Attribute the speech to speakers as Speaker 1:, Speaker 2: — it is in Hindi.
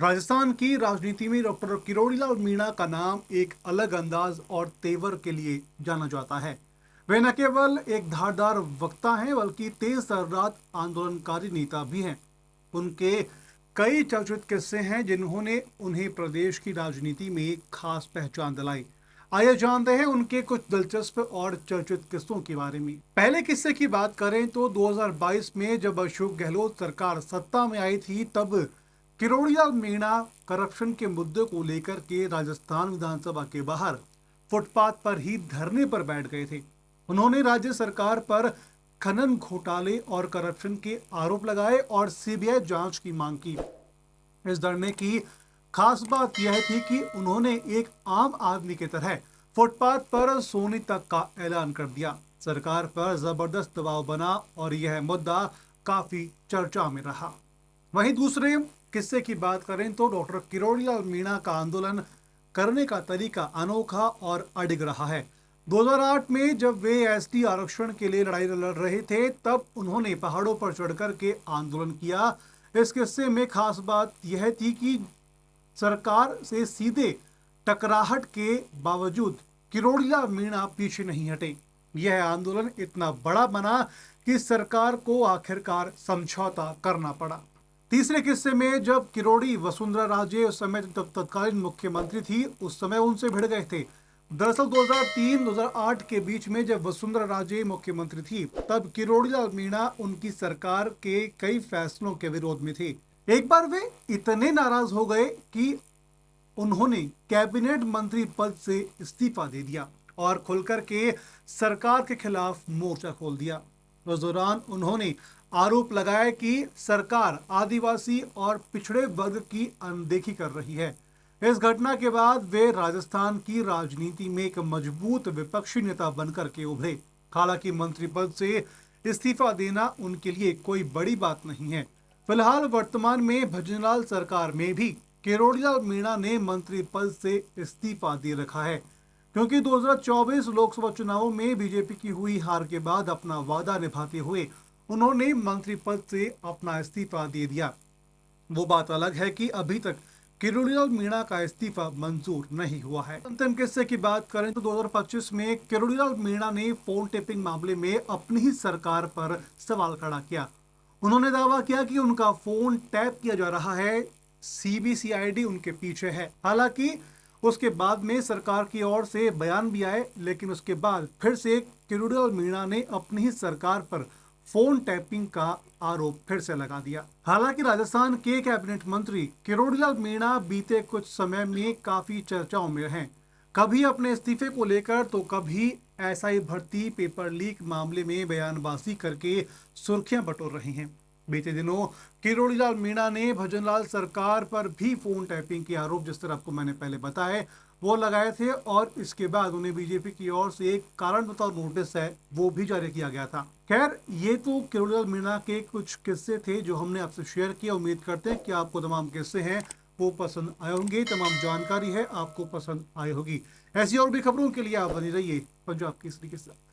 Speaker 1: राजस्थान की राजनीति में डॉक्टर किरोड़ीलाल मीणा का नाम एक अलग अंदाज और तेवर के लिए जाना जाता है। वे न केवल एक धारदार वक्ता हैं बल्कि तेज तर्रात आंदोलनकारी नेता भी हैं। उनके कई चर्चित किस्से हैं जिन्होंने उन्हें प्रदेश की राजनीति में एक खास पहचान दिलाई। आइए जानते हैं उनके कुछ दिलचस्प और चर्चित किस्सों के बारे में। पहले किस्से की बात करें तो 2022 में जब अशोक गहलोत सरकार सत्ता में आई थी, तब किरोड़ीलाल मीणा करप्शन के मुद्दे को लेकर के राजस्थान विधानसभा के बाहर फुटपाथ पर ही धरने पर बैठ गए थे। उन्होंने राज्य सरकार पर खनन घोटाले और करप्शन के आरोप लगाए और सीबीआई जांच की मांग की। इस धरने की खास बात यह थी कि उन्होंने एक आम आदमी की तरह फुटपाथ पर सोने तक का ऐलान कर दिया। सरकार पर जबरदस्त दबाव बना और यह मुद्दा काफी चर्चा में रहा। वहीं दूसरे किस्से की बात करें तो डॉक्टर किरोड़ीलाल मीणा का आंदोलन करने का तरीका अनोखा और अडिग रहा है। 2008 में जब वे एसटी आरक्षण के लिए लड़ाई लड़ रहे थे, तब उन्होंने पहाड़ों पर चढ़कर के आंदोलन किया। इस किस्से में खास बात यह थी कि सरकार से सीधे टकराहट के बावजूद किरोड़ीलाल मीणा पीछे नहीं हटे। यह आंदोलन इतना बड़ा बना कि सरकार को आखिरकार समझौता करना पड़ा। तीसरे किस्से में जब किरोड़ी वसुंधरा राजे उस समय तत्कालीन मुख्यमंत्री थी, उस समय उनसे भिड़ गए थे। दरअसल 2003-2008 के बीच में जब वसुंधरा राजे मुख्यमंत्री थी, तब किरोड़ीलाल मीणा उनकी सरकार के कई फैसलों के विरोध में थे। एक बार वे इतने नाराज हो गए कि उन्होंने कैबिनेट मंत्री पद से इस्तीफा दे दिया और खुलकर के सरकार के खिलाफ मोर्चा खोल दिया। उस दौरान उन्होंने आरोप लगाया कि सरकार आदिवासी और पिछड़े वर्ग की अनदेखी कर रही है। इस घटना के बाद वे राजस्थान की राजनीति में एक मजबूत विपक्षी नेता बनकर के उभरे। हालांकि मंत्री पद से इस्तीफा देना उनके लिए कोई बड़ी बात नहीं है। फिलहाल वर्तमान में भजनलाल सरकार में भी किरोड़ीलाल मीणा ने मंत्री पद से इस्तीफा दे रखा है, क्योंकि 2024 लोकसभा चुनावों में बीजेपी की हुई हार के बाद अपना वादा निभाते हुए उन्होंने मंत्री पद से अपना इस्तीफा दे दिया। वो बात अलग है कि अभी तक किरोड़ीलाल मीणा का इस्तीफा मंजूर नहीं हुआ है। अंतिम किस्से की बात करें तो 2025 में किरोड़ीलाल मीणा ने फोन टेपिंग मामले में अपनी ही सरकार पर सवाल खड़ा किया। उन्होंने दावा किया कि उनका फोन टैप किया जा रहा है, सीबीसीआईडी उनके पीछे है। हालांकि उसके बाद में सरकार की ओर से बयान भी आए, लेकिन उसके बाद फिर से किरोड़ीलाल मीणा ने अपनी ही सरकार पर फोन टैपिंग का आरोप फिर से लगा दिया। हालांकि राजस्थान के कैबिनेट मंत्री किरोड़ीलाल मीणा बीते कुछ समय में काफी चर्चाओं में रहे, कभी अपने इस्तीफे को लेकर तो कभी एसआई भर्ती पेपर लीक मामले में बयानबाजी करके सुर्खियां बटोर रहे हैं। बीते दिनों किरोड़ीलाल मीणा ने भजनलाल सरकार पर भी फोन टैपिंग के आरोप, जिस तरह आपको मैंने पहले बताए, वो लगाए थे और इसके बाद उन्हें बीजेपी की ओर से एक कारण बताओ नोटिस है वो भी जारी किया गया था। खैर, ये तो किरोड़ीलाल मीणा के कुछ किस्से थे जो हमने आपसे शेयर किया। उम्मीद करते हैं कि आपको तमाम किस्से हैं वो पसंद आए होंगे, तमाम जानकारी है आपको पसंद आई होगी। ऐसी और भी खबरों के लिए आप बने रहिए पंजाब केसरी के साथ।